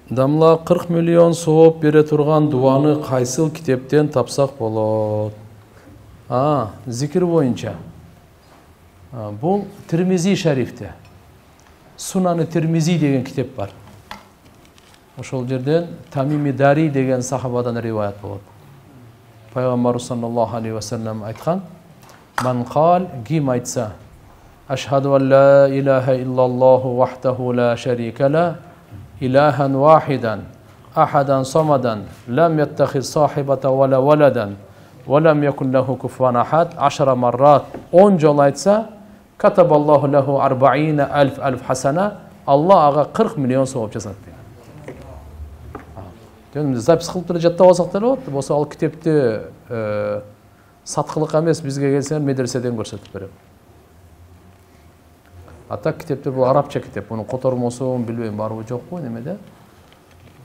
Дамла 40 миллион сооп бере турган дуаны кайсыл китептен тапсак болот? Зикир боюнча. Бул Тирмизи шарифте. Сунаны Тирмизи деген китеп бар. Ошол жерден Тамими Дари деген сахабадан риваят болот. Пайгамбар саллаллаху алейхи ва саллям айткан: "Ман кал ким айтса: Ашхаду ан ла илаха иллаллаху вахдаху ла шарика ла, илахан вахидан, ахадан самадан, лам яттахиз сахибата вала валадан, валам якун лаху куфуан ахад, 10 маррат, 10 жол айтса, катабаллаху лаху 40,000 алф хасана, Алла ага 40 миллион сауап жасат деген. Жөнүмүздө запись кылып туруп жаттап алсак деле болот. Болсо ал китепти саткылык эмес, бизге келсеңер медреседен көрсөтүп берем. Ата китептер бул арабча китеп. Мунун котормосун билбейм, барбы жокпу немеде.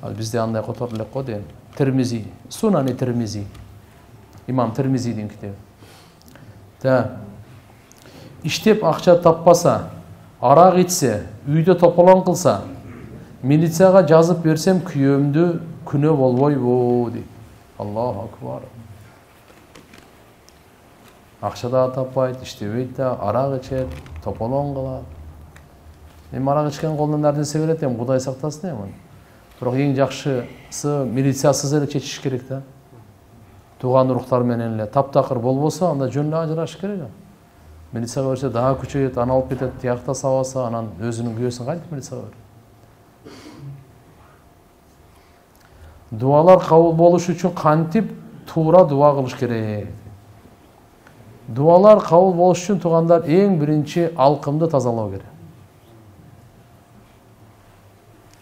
Ал бизде андай которду элек го дейм. Тирмизи, Сунани Тирмизи. Имам Тирмизидин китеби. Иштеп акча таппаса, арак ичсе, үйдө тополон кылса, милицияга жазып берсем күйөөмдү күнөө болбойбу дейт. Аллаху акбар. Акча да таппайт, иштебейт да, арак ичет, тополон кылат. Эми арак ичкен колунан нерсе берет, эми Кудай сактасын эми. Бирок эң жакшысы милициясыз эле чечиш керек да. Тууган уруктар менен эле таптакыр болбосо, анда жөн эле ажырашыш керек. Милицияга берсе дагы күчөйөт, аны алып кетет, тиякта сабаса, анан өзүнүн күйөөсүн кантип милицияга берет? Дуалар кабыл болуш үчүн кантип туура дуа кылыш керек? Дуалар кабыл болуш үчүн туугандар эң биринчи алкымды тазалоо керек.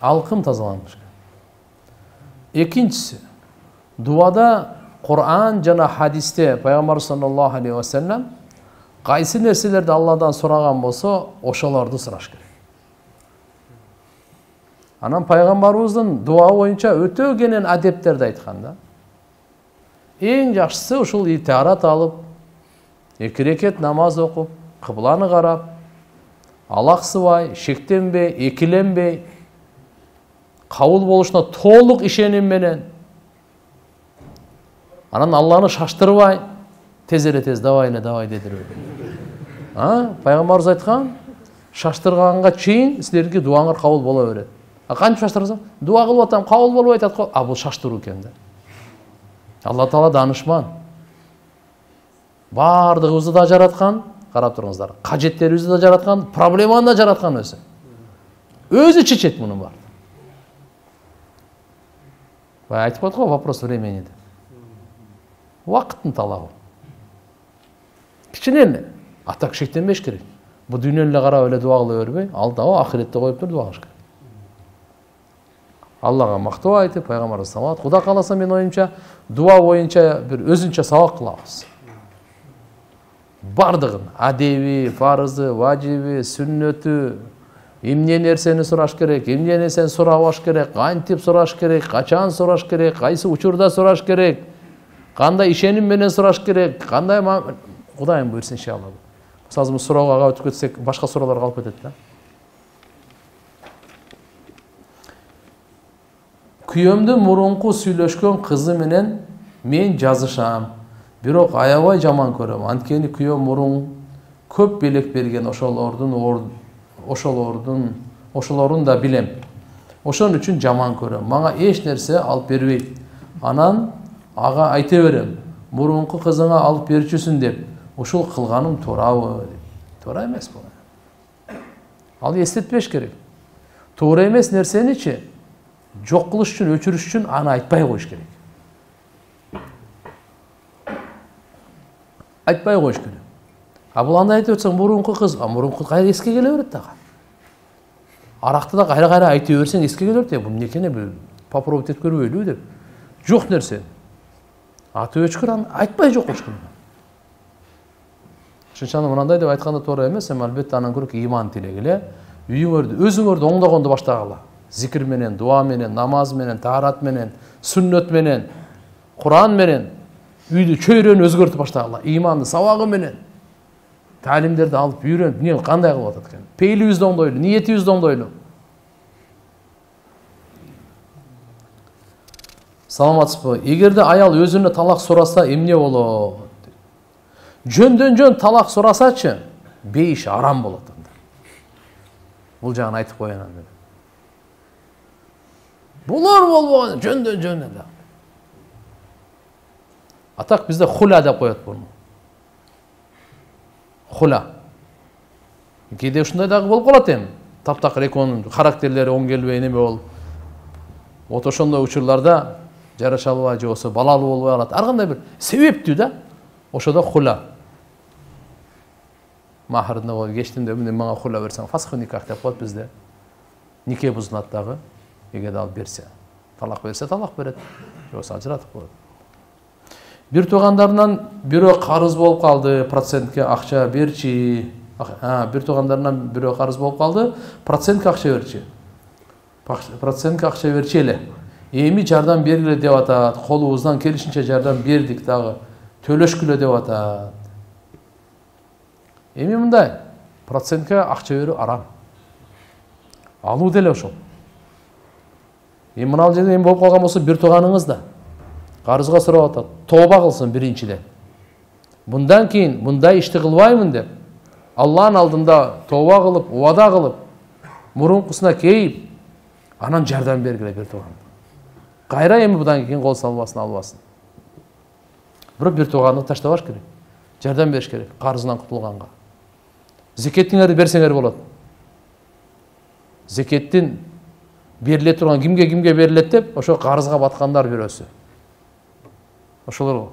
Алкым тазаланыш керек. Экинчиси, дуада Кур'ан жана хадисте Пайгамбар саллаллаху алейхи ва саллям кайсы нерселерди Алладан сураган болсо, ошолорду сураш керек. Анан пайгамбарыбыздын дуа боюнча өтө кенен адептерди айткан да. Эң жакшысы ушул итарат алып, 2 рекет намаз окуп, кыбланы карап, алаксыбай, шектенбей, экиленбей, кабыл болушуна толук ишеним менен, анан Алланы шаштырбай, тез давай дедирбей. Пайгамбарыбыз айткан, шаштырганга чейин силерге дуаңар кабыл боло берет. Кантип шаштырсаң? Дуа кылып атам, кабыл болбой атат го. Бул шаштыруу экен да. Алла Таала данышман. Бардыгыбызды да жараткан, карап туруңуздар. Кажеттерибизди да жараткан, проблеманы да жараткан өзү. Өзү чечет муну бар. Айтып атко, вопрос времени деп. Убакыттын талабы. Кичине эле атак шектенбеш керек. Бу дүйнөнү эле карап эле дуа кыла бербей, алда ахиретте коюп туруп дуа кылыш керек. Аллага мактоо айтып, пайгамбарга салават. Кудай кааласа, мен оюмча, дуа боюнча бир өзүнчө сабак кылабыз. Бардыгын, адеби, фарызы, важиби, сүннөтү, эмне нерсени сураш керек, эмне нерсени сурабаш керек, кантип сураш керек, качан сураш керек, кайсы учурда сураш керек, кандай ишеним менен сураш керек, кандай Кудайым буйрса иншалла. Мисалы суроого өтүп кетсек, башка суроолор калып кетет да. Күйөөмдүн мурунку сүйлөшкөн кызы менен мен жазышам. Бирок аябай жаман көрөм. Анткени күйөөм мурун көп белек берген, ошолорун да билем. Ошон үчүн жаман көрөм. Мага эч нерсе алып бербейт. Анан ага айта берем. Мурунку кызыңа алып берчүсүн деп. Ушул кылганым туурабы? Туура эмес бул. Ал эстетпеш керек. Туура эмес нерсеничи жок кылыш үчүн, өчүрүш үчүн аны айтпай коюш керек. Айтпай коюш керек. Бул андай айтып өтсөң, мурунку кыз, мурунку кайра эске келе берет дагы. Аракты да кайра айтып берсең эске келе берет. Бул эмнекене попробовать этип көрбөйлүбү деп. Жок нерсе. Аты өчкөр, айтпай жок кылыш керек. Чынчаны мынандай деп айтканда туура эмес, эми албетте анан көрөк иман тилегиле, өзүңөрдү оңдогонду баштагыла. Зикир менен, дуа менен, намаз менен, таарат менен, сүннөт менен, Кур'ан менен үйдү чөйрөнү өзгөртүп баштагыла. Иманды сабагы менен талимдерди алып үйрөнүп, эмне кандай кылып атат экен? Пейлибизди оңдойлу, ниетибизди оңдойлу. Саламатсызбы? Эгерде аял өзүнө талак сураса эмне болот? Жөндөн жөн талак сурасачы, бейиш арам болот. Бул жагын айтып коеюн анда. Булар болбогон, жөндөн жөн эле. Атак бизде хула деп коет буну. Хула. Кээде ушундай дагы болуп калат эми. Таптакыр экөөнүн характерлери оң келбей неме болуп. Вот ошондой учурларда жараша албай же болсо балалуу болбой калат. Ар кандай бир себептүү да. Ошодо хула. Махырында бол кештинде эмне мага хула берсең, фасх никах деп коет бизде. Нике бузулат дагы. Эгерде алып берсе, талак берсе, талак берет. Же болсо ажыратып коет. Бир туугандарынан бирөө карыз болуп калды, процентке акча берчи. Бир туугандарынан бирөө карыз болуп калды, процентке акча берчи. Процентке акча берчи эле. Эми жардам бергиле деп атат, колубуздан келишинче жардам бердик дагы, төлөшкүлө деп атат. Эми мындай, процентке акча берүү арам. Алуу деле ошол. Эми мына жерде эми болуп калган болсо бир тууганыңыз да карызга сурап атат, тооба кылсын биринчиден. Мындан кийин мындай ишти кылбаймын деп, Алланын алдында тооба кылып, убада кылып, мурункусуна кейип, анан жардам бергиле бир тууган. Кайра эми будан кийин кол салбасын, албасын. Бирок бир тууганды таштабаш керек. Жардам бериш керек, карызынан кутулганга. Зекеттиңерди берсеңер болот. Зекеттин бериле турган кимге берилет деп, ошо карызга баткандар бирөөсү. Ошолор.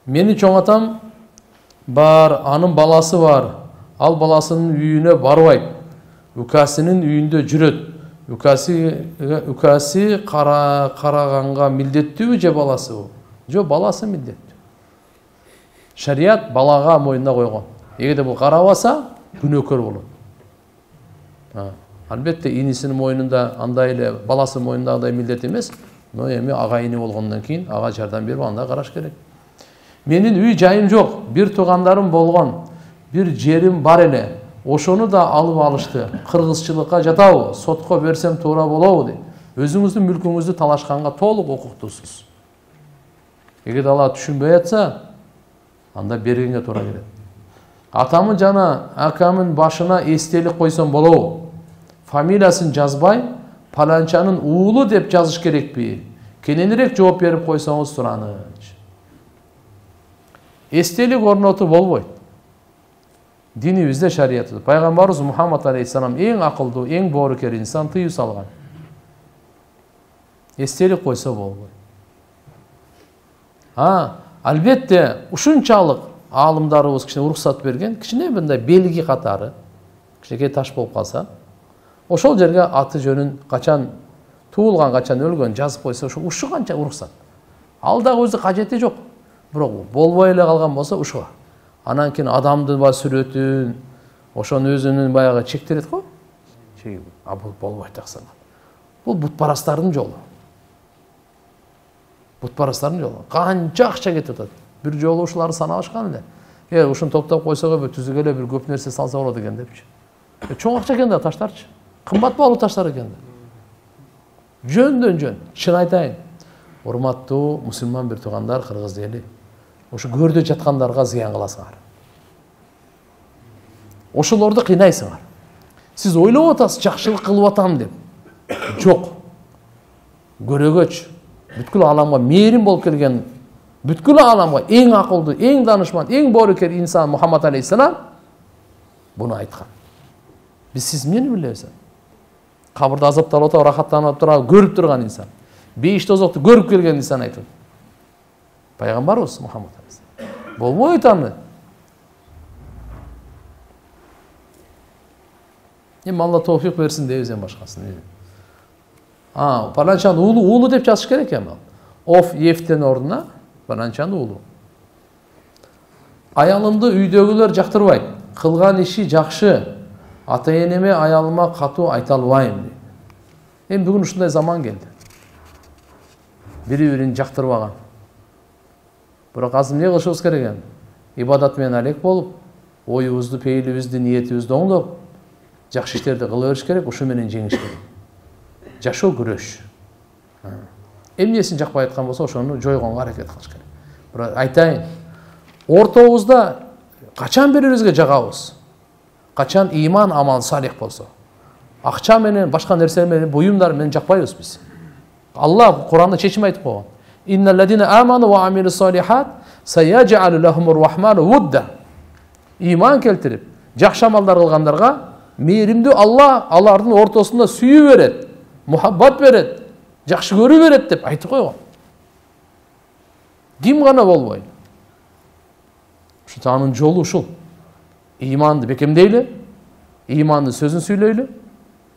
Менин чоң атам бар, анын баласы бар. Ал баласынын үйүнө барбайт. Укасынын үйүндө жүрөт. Укасы караганга милдеттүүбү же баласыбы? Жо, баласы милдеттүү. Шарият балага мойнуна койгон. Эгерде бул карабаса, күнөөкөр болот. Албетте инисинин мойнунда андай эле, баласы мойнунда андай милдет эмес, но эми агайыны болгондон кийин ага жардам берип анда караш керек. Менин үй жайым жок, бир туугандарым болгон, бир жерим бар эле. Ошону да алып алышты. Кыргызчылыкка жатабы? Сотко берсем туура болобу дейт. Өзүңүздүн мүлкүңүздү талашканга толук укуктуусуз. Эгер алар түшүнбөй атса, анда бергенге туура келет. Атамын жана акамын башына эстелик койсом болобу? Фамилиясын жазбай, паланчанын уулу деп жазыш керекпи? Кененирээк жооп берип койсоңуз сураныч. Эстелик орнотуу болбойт. Динибизде шариятта. Пайгамбарыбыз Мухаммад алейхиссалам эң акылдуу, эң боорукер инсан тыюу салган. Эстелик койсо болбойт. Албетте ушунчалык аалымдарыбыз кичине уруксат берген, кичине мындай белги катары, кичинекей таш болуп калса, ошол жерге аты жөнүн качан туулган, качан өлгөн жазып койсо, ушу канча уруксат. Ал дагы өзү кажети жок. Бирок болбой эле калган болсо ушуга. Анан кийин адамдын бар сүрөтүн, ошонун өзүнүн баягы чектелет го. Бул болбойт аксан. Бул бутпарастардын жолу. Бутпарастардын жолу. Канча акча кетип атат. Бир жолу ушуларды санабашкан эле. Ушуну топтоп койсок түзүк эле бир көп нерсе салса болот экен депчи. Чоң акча экен да таштарчы. Кымбат баалуу таштар экен да. Жөндөн жөн. Чын айтайын. Урматтуу мусулман бир туугандар, кыргыз эли. Ошо көрдө жаткандарга зыян кыласыңар. Ошолорду кыйнайсыңар. Сиз ойлоп атасыз, жакшылык кылып атам деп. Жок. Көрөгөч, бүткүл аламга мээрим болуп келген, бүткүл аламга эң акылдуу, эң данышман, эң боорукер инсан Мухаммад алейхиссалам буну айткан. Биз сиз эмнени билебиз? Кабырда азапталып атып, рахаттанып турап, көрүп турган инсан. Бейиш тозокту көрүп келген инсан айтып. Пайгамбарыбыз Мухаммад алейхиссалам. Болбойт аны. Эми Алла товфик берсин дейбиз эми башкасын. Паланчанын уулу деп жазыш керек эми. Оф ефтен ордуна паланчанын уулу. Аялымды үйдөгүлөр жактырбайт. Кылган иши жакшы. Ата-энеме аялыма катуу айта албайм. Эми бүгүн ушундай заман келди. Бири-бирин жактырбаган. Бирок азыр эмне кылышыбыз керек эми? Ибадат менен алек болуп, оюбузду, пейилибизди, ниетибизди оңдоп, жакшы иштерди кыла бериш керек, ушу менен жеңиш керек. жашоо күрөш. Эмнесин жакпай айткан болсо ошону жойгонго аракет кылыш керек. Бирок айтайын, ортобузда качан бири-бирибизге жагабыз? Качан иман, амал салих болсо. Акча менен, башка нерсе менен, буюмдар менен жакпайбыз биз. Алла Кур'анда чечим айтып койгон. Инналлазина аману ва амилус салихат саяджалу лахумур рахману вудда. Иман келтирип, жакшы амалдар кылгандарга мээримдүү Алла алардын ортосунда сүйүү берет, мухаббат берет, жакшы көрүү берет деп айтып койгон. Ким гана болбой. Ушул анын жолу ушул. Иманды бекемдейлі, иманды сөзін сүйлейлі,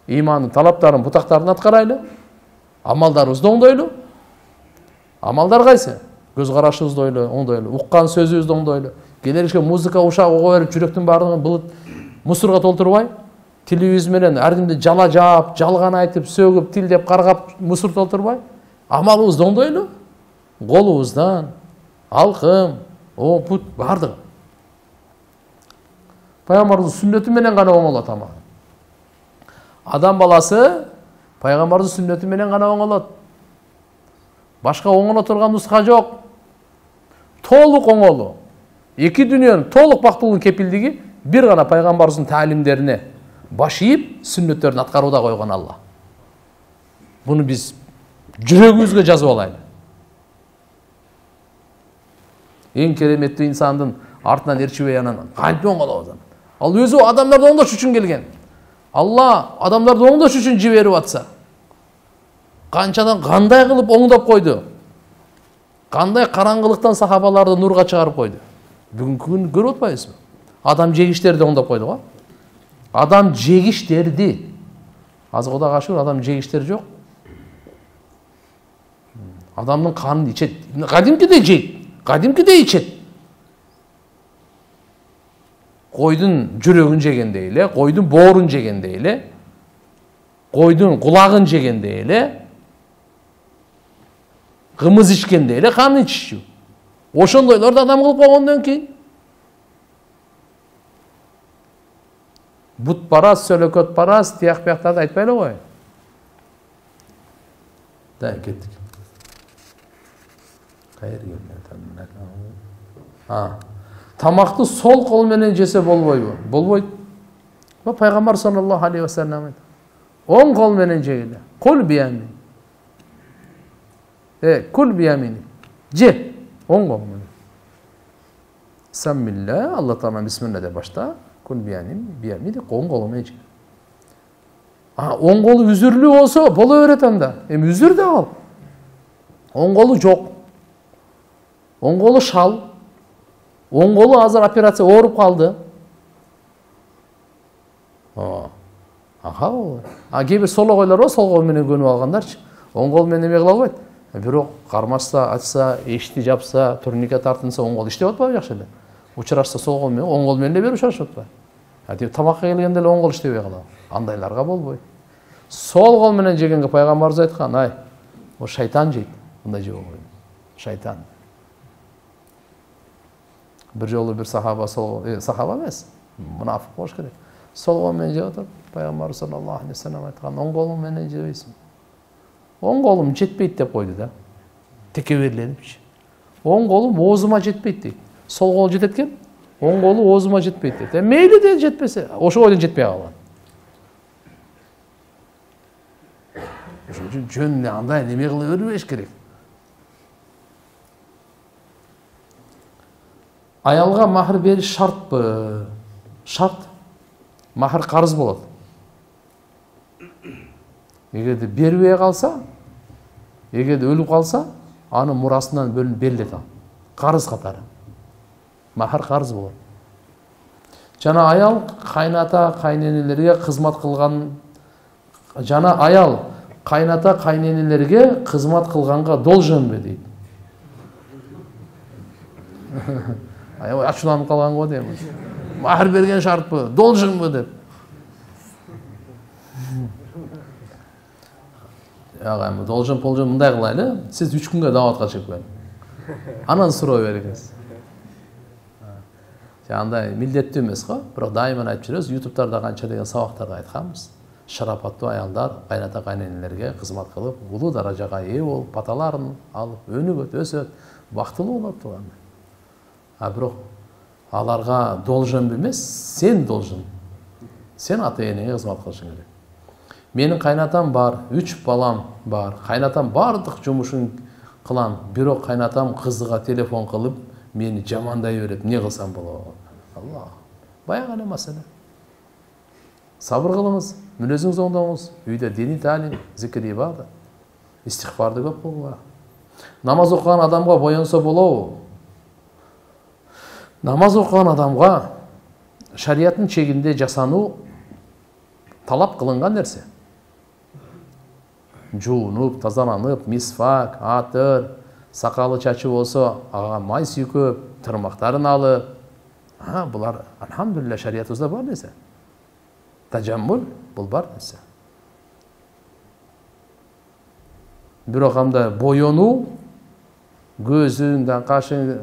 иманның талаптарын, бутактарын аткарайлы, амалдарыбызды оңдойлу. Амалдар кайсы? Көз карашыбызды оңдойлу, уккан сөзүбүздү оңдойлу. Келеришке музыка ушак ого берип жүрөктүн баардыгын булут мусорго толтурбай, тилибиз менен ар кимди жала жаап, жалган айтып, сөгүп, тилдеп, каргап мусор толтурбай, амалыбызды оңдойлу. Колубуздан, алкым, бут баардыгы. Пайгамбардын сүннөтү менен гана оңолот ама. Адам баласы пайгамбардын сүннөтү менен гана оңолот. Башка оңоло турган нуска жок. Толук оңолу. Эки дүйнөнүн толук бактылыгынын кепилдиги бир гана пайгамбардын таалимдерине баш ийип, сүннөттөрүн аткарууда койгон Алла. Буну биз жүрөгүбүзгө жазып алайлы. Эң кереметтүү инсандын артынан эрчибей анан кантип оңолобуз? Ал өзү адамдарды оңдош үчүн келген. Алла адамдарды оңдош үчүн жиберип атса, канчадан кандай кылып оңдоп койду? Кандай караңгылыктан сахабаларды нурга чыгарып койду? Бүгүнкү күндү көрүп атпайбызбы? Адам жегиштерди оңдоп койду го. Адам жегиштерди. Азыр Кудайга шүгүр, адам жегиштери жок. Адамдын канын ичет. Кадимкидей жейт, кадимкидей ичет. Койдун жүрөгүн жегендей эле, койдун боорун жегендей эле, койдун кулагын жегендей эле, кымыз ичкендей эле канын ичишчү. Ошондойлорду адам кылып койгондон кийин бут парас, сөлөкөт парас, тияк бияктарды айтпай эле кой. Да, кеттик. Кайер келген? Тамақты сол кол менен жесе болбойбу? Болбойт. Пайгамбар саллаллаху алейхи ва саллям айтты. Оң кол менен жегиле. Кул биямин. Кул биямин. Же, оң кол менен. Саммилла, Алла Таала бисмилла деп башта. Кул биямин, биямин, оң кол менен же. Оң колу үзүрлүү болсо, боло берет анда. Эми үзүр да ал. Оң колу жок. Оң колу шал. Оң колу азыр операция ооруп калды. Кээ-бир сологойлор бар, сол кол менен көнүп алгандарчы. Оң кол менен эме кыла албайт. Бирок кармашса, ачса, эшикти жапса, турникке тартынса, оң кол иштеп атпайбы жакшы эле. Учурашса сол кол менен, оң кол менен эле берип чыгарышып атпайбы. Тамакка келгенде эле оң кол иштебей калат. Андайларга болбойт. Сол кол менен жегенге пайгамбарыбыз айткан, ай, о шайтан жейт. Мындай жеп албайт. Шайтан. Bir жолу бир сахаба сахаба эмес, мунафык болуш керек. Сол кол менен жеп атып, пайгамбар саллаллаху алейхи ва саллям айткан, оң колуң менен жебейсиң. Оң колум жетпейт деп койду да. Текеберленип. Оң колум оозума жетпейт дейт. Сол кол жетет экен, оң колу оозума жетпейт дейт. Мейли де жетпесе, ошого эле жетпей калган. Ошон үчүн жөн андай неме кыла бербеш керек. Аялга махр бериш шартпы? Шарт. Махр карыз болот. Эгерде бербей калса, эгерде өлүп калса, анын мурасынан бөлүнүп берилет ал. Карыз катары. Махр карыз болот. Жана аял кайната, кайненелерге кызмат кылган, жана аял кайната, кайненелерге кызмат кылганга долженбы дейт. Аябай ачууланып калган го дейм. Махр берген шартпы? Долженбы деп. Агайым, должен мындай кылайлы, сиз 3 күнгө дааватка чыгып келиңиз. Анан суроо бериңиз. Андай милдеттүү эмес го, бирок дайыма айтып жүрөбүз, YouTube'дарда канча деген сабактарды айтканбыз. шарапаттуу аялдар кайната кайненелерге кызмат кылып улуу даражага ээ болуп аталарын алып өнүгөт өсөт бактылуу болот тууган. А бирок аларга должен эмес, сен должен. Сен ата энеңе кызмат кылышың керек. Менин кайнатам бар, 3 балам бар. Кайнатам бардык жумушун кылам. Бирок кайнатам кызыга телефон кылып мени жамандай берет. Не кылсам болот? Аллах. Баягы эле маселе. Сабыр кылыңыз, мүнөзүңүздү оңдоңуз. Үйдө дини таалим, зикир ибада, истихбарды көп кылгыла. Намаз окуган адамга боюнса болобу? Намаз окуган адамга шариаттын чегинде жасануу талап кылынган нерсе. Жуунуп, тазаланып, мисвак, атыр, сакалы чачы болсо, ага май сүйкөп, тырмактарын алып. Булар алхамдулилlah шариятыбызда бар нерсе. Тажаммул бул бар нерсе. Бирок анда боюнуу, көзүң, кашың,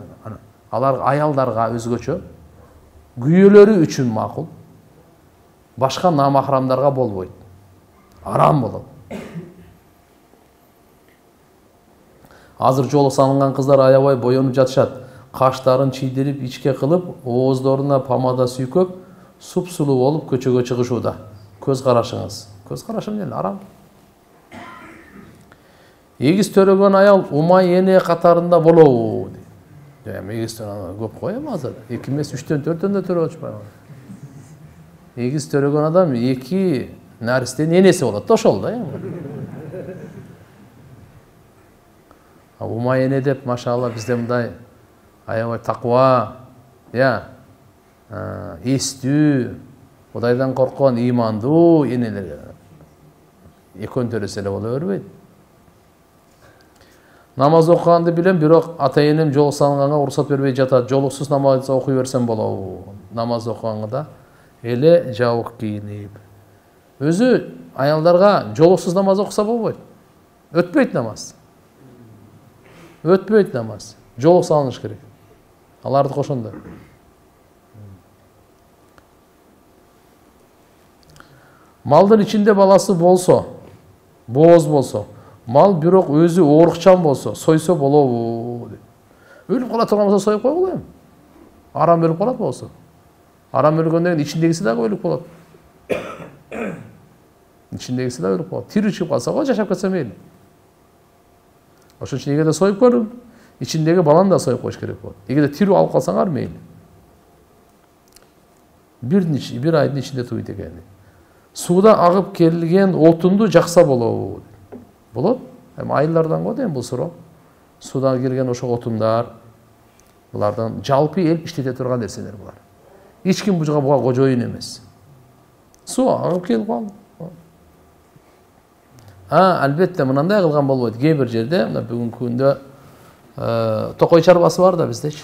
алар аялдарга өзгөчө, күйөөлөрү үчүн макул. Башка намахрамдарга болбойт. Арам болот. Азыр жолук салынган кыздар аябай боюнуп жатышат. Каштарын чийдирип, ичке кылып, ооздоруна помада сүйкөп, суп-сулуу болуп көчөгө чыгышууда. Көз карашыңыз. Көз карашым эле арам. Эгиз төрөгөн аял умай эне катарында болобу? Эгиз төрөгөн көп коем азыр. 2 эмес 3-төн 4төн да төрөп атышпайбы? Эгиз төрөгөн адам 2 наристенин энеси болот да ошол да. Умай эне деп, машалла, бизде мындай аябай таква, эстүү, Кудайдан корккон, имандуу энелер. Экөөнү төрөсө эле боло бербейт. Намаз окуганды билем, бирок ата энем жолук салынганга уруксат бербей жатат. Жолуксуз намаз окуй берсем болобу? Намаз окуганда эле жабык кийинип. Өзү аялдарга жолуксуз намаз окуса болбойт. Өтпөйт намаз. Өтпөйт намаз. Жолук салыныш керек. Аларды кошондой. Малдын ичинде баласы болсо, бооз болсо, мал бирок өзү оорукчан болсо, сойсо болобу? Өлүп кала турган болсо союп койгула эми. Арам өлүп калат болсо. Арам өлгөндөн кийин ичиндегиси дагы өлүп калат. Ичиндегиси дагы өлүп калат. Тирүү чыгып калса го жашап кетсе мейли. Ошон үчүн эгерде союп көрүп, ичиндеги баланы да союп коюш керек болот. Эгерде тирүү алып калсаңар мейли. Bir айдын ичинде туйт экен. Сууда агып келген отунду жакса болобу? Болот. Эми айылдардан го дейм бул суроо. Суудан келген ошо отундар, булардан жалпы эл иштете турган нерселер булар. Эч ким буга кожоюн эмес. Суу агып келип калды. Албетте мынандай кылган болбойт. Кээ бир жерде, мына бүгүнкү күндө токой чарбасы бар да биздечи.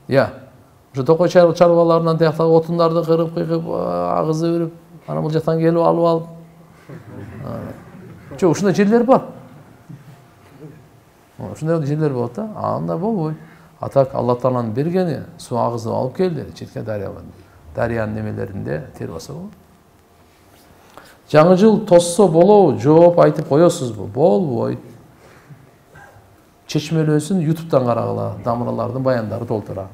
Ошо токой чарбаларынан тияктагы отундарды кырып, агызып берип, ана бул жактан келип алып. Жок, ушундай жерлер бар. Ушундай жерлер болот да. Анда болбойт. Атак Алла Тааланын бергени, суу агызып алып келди, четке дарыянын немелеринде тербаса болот. Жаңы жыл тоссо болобу? Жооп айтып коесузбу? Болбойт. Чечмелөөсүн YouTube'дан карагыла, дамыралардын баяндары толтура.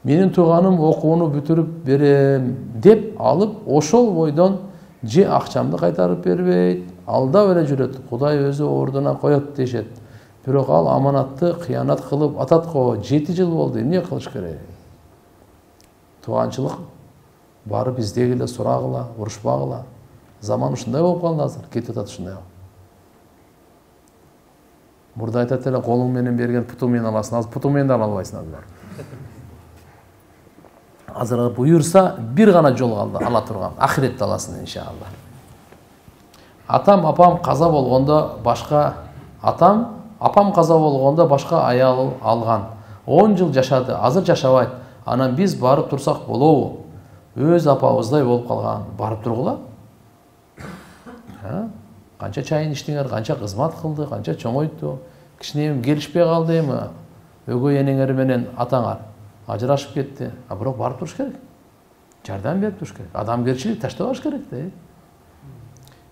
Менин тууганым окууну бүтүрүп берем деп алып, ошол бойдон же акчамды кайтарып бербейт, алдап эле жүрөт. Кудай өзү ордуна коет дешет. Бирок ал аманатты кыянат кылып атат го. 7 жыл болду. Эмне кылыш керек? Тууганчылык барып издегиле, сурагыла, урушпагыла. Заман ушундай болуп калды азыр. Кетип атат ушундай. Мурда айтат эле, колуң менен берген путуң менен аласың. Азыр путуң менен да ала албайсың азыр. Азыр буюрса бир гана жол калды ала турган. Ахиретте аласың иншалла. Апам каза болгондо башка апам каза болгондо башка аял алган. 10 жыл жашады. Азыр жашабайт. Анан биз барып турсак болобу? Өз апабыздай болуп калган. Барып тургула. Канча чайын иштиңер, канча кызмат кылды, канча чоңойту. Кичинем келишпей калды эми. Өгөй энеңер менен атаңар ажырашып кетти. Бирок барып туруш керек. Жардам берип туруш керек. Адамгерчилик таштабаш керек да.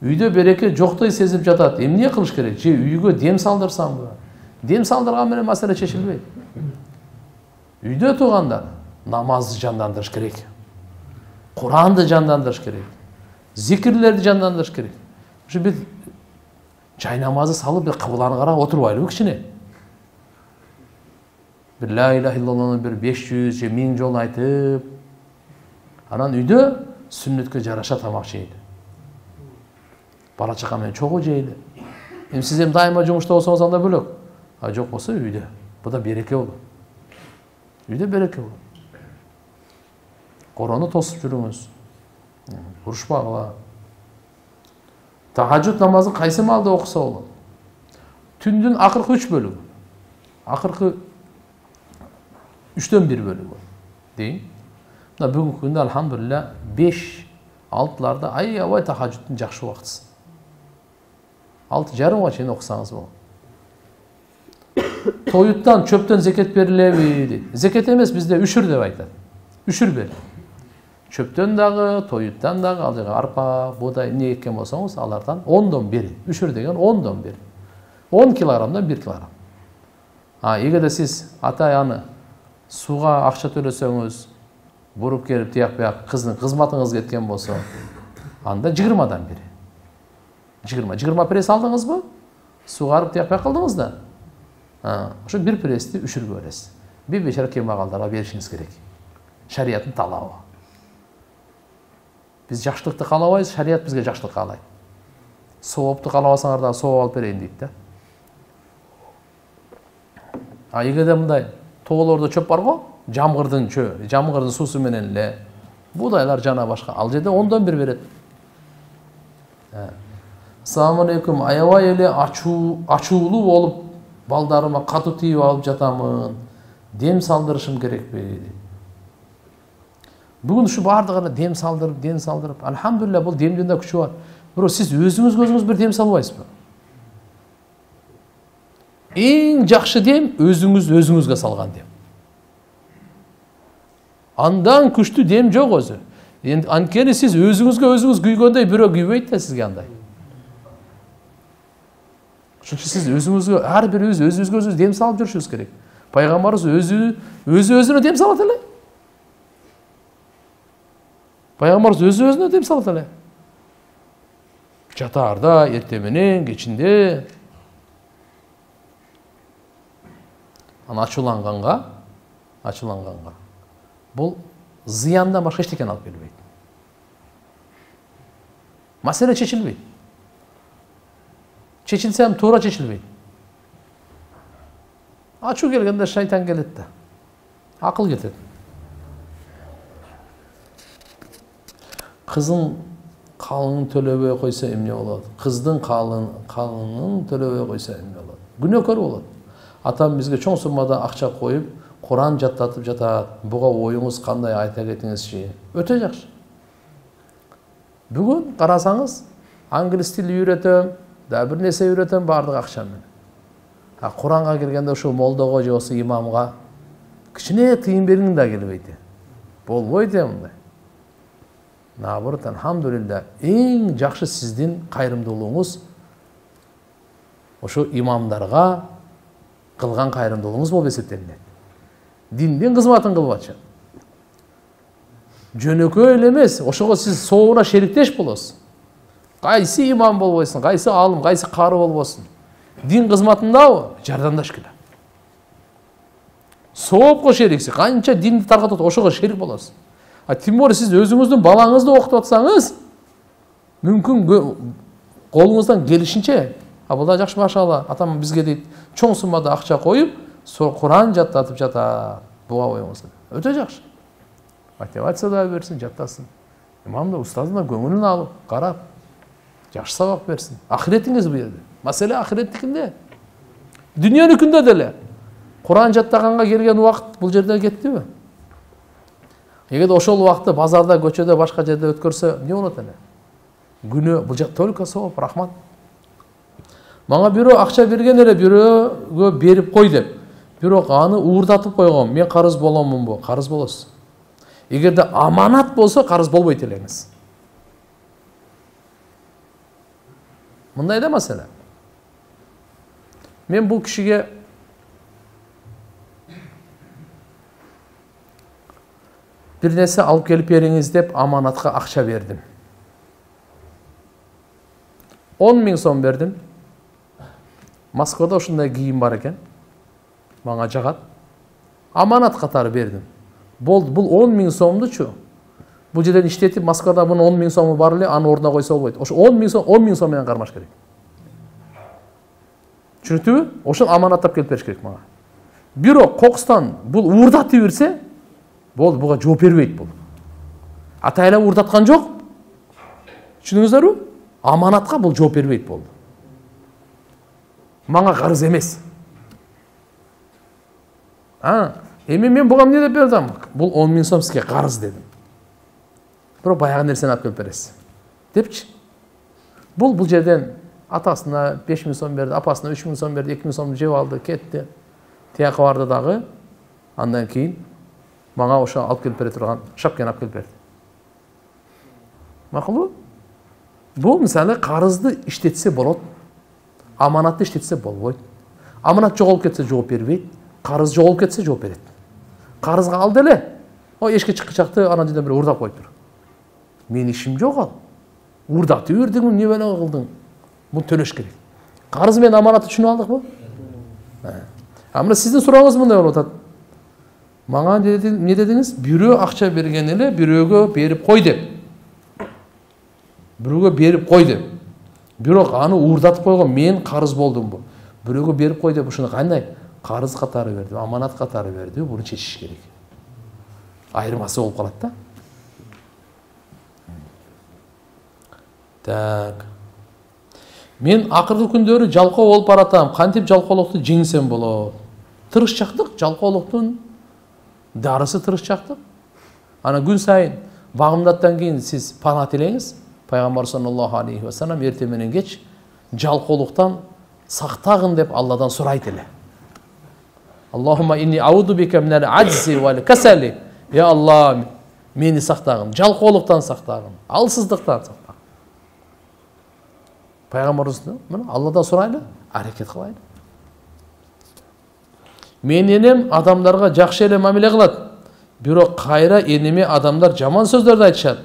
Үйдө береке жоктой сезип жатат. Эмне кылыш керек? Же үйгө дем салдырсамбы? Дем салдырган менен маселе чечилбейт. Үйдө турганда намазды жандандырыш керек. Куранды жандандырыш керек. Зикирлерди жандандырыш керек. Ушу бир жай намазы салып бир кыбланы карап отурбайлыбы кичине? Бир ла иляха иллаллахны бир 500 же 1000 жолу айтып, анан үйдө сүннөткө жараша тамак жейли. Бала чака менен чогуу жейли. Эми сиз эми дайыма жумушта болсоңуз анда бөлөк. А жок болсо үйдө. Буда береке болот. Үйдө береке болот. Корону тосуп жүрүңүз. Урушпагыла. Тахажжуд намазын кайсы маалда окуса болот? Түндүн акыркы 3 бөлүгү. Акыркы 3төн 1 бөлүгү. Дейин. Мына бүгүнкү күндө алхамдулилля 5-6ларда аябай тахажжуддун жакшы убактысы. 6:30 чейин окусаңыз болот. Тоюттан, чөптөн зекет берилеби дейт. Зекет эмес, бизде үшүр деп айтат. Үшүр бер. Чөптөн дагы, тоюттан дагы, ал жага арпа, буудай эмне эккен болсоңуз, алардан 10дон 1. Үшүр деген 10дон 1. 10 килограммдан 1 килограмм. Эгерде сиз ата-аны сууга акча төлөсөңүз, буруп келип тияк-бияк кыздын кызматыңыз кеткен болсо, анда 20дан 1. 20 пресс алдыңызбы? Сугарып тияк-бияк кылдыңыз да. Ошо 1 прессти үшүргө бересиз. Bir бечара кембагалдарга беришиңиз керек. Шарияттын талабы. Биз жакшылыкты каалабайбыз, шарият бизге жакшылык каалайт. Соопту каалабасаңар дагы сооп алып берейин дейт да. Эгерде мындай тоолордо чөп бар го, жамгырдын суусу менен эле буудайлар жана башка, ал жерде 10дон 1 берет. Assalamu alaikum, аябай эле ачуулуу болуп балдарыма катуу тийип алып жатамын. Дем салдырышым керекпи? Бүгүн ушу бардыгына дем салдырып, алхамдулилля бул демдин да күчү бар. Бирок сиз өзүңүз бир дем салбайсызбы? Эң жакшы дем өзүңүзгө салган дем. Андан күчтүү дем жок өзү. Анткени сиз өзүңүз күйгөндөй бирөө күйбөйт да сизге андай. Ошончо сиз өзүңүзгө, ар бирибиз өзүбүзгө дем салып жүрүшүбүз керек. Пайгамбарыбыз өзүнө дем салат эле. Пайгамбарыбыз өзүнө дем салат эле. Жатаарда, эртең менен, кечинде. Ана ачууланганга бул зыяндан башка эчтеке алып келбейт. Маселе чечилбейт. Чечилсе ham туура чечилбейт. Ачуу келгенде шайтан келет да. Акыл кетет. Кызың калыңын төлөбөй койсо эмне болот? Кыздын калыңын төлөбөй койсо эмне болот? Күнөөкөр болот. Атам бизге чоң суммада акча коюп, Куран жаттатып жатат. Буга оюңуз кандай айта кетиңизчи? Өтө жакшы. Бүгүн карасаңыз, англис тили үйрөтөм, да бир нерсе үйрөтөм бардык акча менен. Куранга келгенде ошо молдого же болсо имамга кичине тыйын бергиң да келбейт. Болбойт мындай. Наоборот, алхамдулилля, эң жакшы сиздин кайрымдуулугуңуз ошо имамдарга кылган кайрымдуулугуңуз болуп эсептелинет. Диндин кызматын кылбачы. Жөнөкөй эле эмес, ошого сиз соогуна шериктеш болосуз. Кайсы имам болбойсун, кайсы алым, кайсы кары болбосун. Дин кызматындабы жардамдаш келе. Соопко шериксиз, канча динди таркатат, ошого шерик болосуз. Тим более сиз өзүңүздүн балаңызды окутуп атсаңыз, мүмкүн колуңуздан келишинче, бул да жакшы машалла, атам бизге дейт, чоң суммада акча коюп, Куран жаттатып жатат. Буга оюңуз. Өтө жакшы. Мотивация да берсин, жаттасын. Имам да, устазын да көңүлүн алып, карап, жакшы сабак берсин. Ахиретиңиз бу жерде. Маселе ахиреттикинде. Дүйнөнүкүндө деле. Куран жаттаганга келген убакыт бул жерде кеттиби? Эгерде ошол убакытты базарда, көчөдө, башка жерде өткөрсө, эмне болот эле? Күнөө, бул жак только сооп, рахмат. Мага бирөө акча берген эле, бирөөгө берип кой деп. Бирок аны уурдатып койгом. Мен карыз боломунбу? Карыз болосуз. Эгерде аманат болсо, карыз болбойт элеңиз. Мындай да маселе. Мен бул кишиге бир нерсе алып келип бериңиз деп аманатка акча бердим. 10 000 сом бердим. Москвада ушундай кийим бар экен. Мага жагат. Аманат катары бердим. Болду, бул 10 000 сомдучу. Бул жерден иштетип Москвада мунун 10 000 сому бар эле, аны ордуна койсо болбойт. Ошо 10 000 сом менен кармаш керек. Түшүнүктүбү? Ошон аманаттап келип бериш керек мага. Бирок кокустан бул уурдатып берсе, болду, буга жооп бербейт бул. Атайлап уурдаткан жок. Түшүнүңүздөрбү? Аманатка бул жооп бербейт болду. Мага карыз эмес. Эми мен буга эмне деп бердим? Бул 10 000 сом сизге карыз дедим. Бирок баягы нерсени алып келип бересиз. Депчи. Бул жерден атасына 5 000 сом берди, апасына 3 000 сом берди, 2 000 сом жеп алды, кетти. Тияка барды дагы. Андан кийин мага ошо алып келип бере турган шапканы алып келип берди. Макулбу? Бул мисалы карызды иштетсе болот. Аманатты иштетсе болбойт. Аманат жоголуп кетсе жооп бербейт. Карыз жоголуп кетсе жооп берет. Карызга алды эле. Эшикке чыккычакты анан жерден бир уурдап коюптур. Мен ишим жок ал. Уурдатып бердиң, эмне бала кылдың? Бул төлөш керек. Карыз менен аманатты түшүнүп алдыкпы? Мына сиздин сурооңуз мындай болуп атат. Мага эмне дедиңиз? Бирөө акча берген эле, бирөөгө берип кой деп. Бирөөгө берип кой деп. Бирок аны уурдатып койгон мен карыз болдумбу? Бирөөгө берип кой деп ушуну кандай? Карыз катары берди, аманат катары берди, буну чечиш керек. Айырмасы болуп калат да. Так. Мен акыркы күндөрү жалкоо болуп баратам. Кантип жалкоолукту жеңсем болот? Тырышчактык, жалкоолуктун дарысы тырышчактык. Ана күн сайын багымдаттан кийин сиз пана тилеңиз. Пайгамбар саллаллаху алейхи ва саллям эртең менен кеч жалкоолуктан сактагын деп Алладан сурайт эле. Аллахумма инни ауду бика минал аджзи вал касали. Я Алла, мени сактагын, жалкоолуктан сактагын, алсыздыктан сактагын. Пайгамбарыбыз мына Алладан сурайлы, аракет кылайлы. Мен энем адамдарга жакшы эле мамиле кылат. Бирок кайра энеме адамдар жаман сөздөрдү айтышат.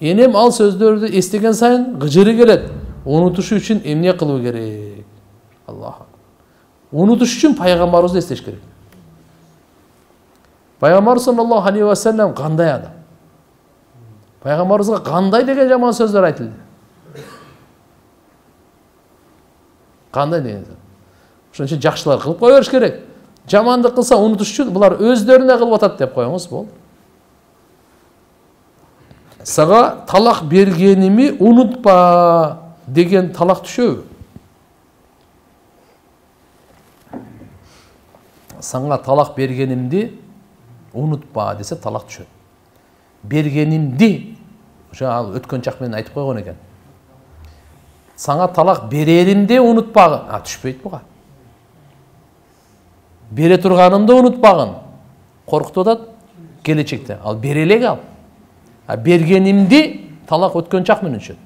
Энем ал сөздөрдү эстеген сайын гыжыры келет. Унутуш үчүн эмне кылуу керек? Аллах. Унутуш үчүн пайгамбарыбызды эстеш керек. Пайгамбар саллаллаху алейхи ва саллям кандай адам? Пайгамбарыбызга кандай деген жаман сөздөр айтылды? Кандай деген? Ошон үчүн жакшылар кылып кое бериш керек. Жамандык кылса унутуш үчүн булар өздөрүнө кылып атат деп коюңуз болду. Сага талак бергеними унутпа деген талак түшөбү? Сага талак бергенимди унутпа десе талак түшөт. Бергенимди ошо ал өткөн чак менен айтып койгон экен. Сага талак береримди унутпагын. Түшпөйт буга. Бере турганымды унутпагын. Коркутуп атат келечекте. Ал бере элек ал. Бергенимди талак өткөн чак менен түшөт.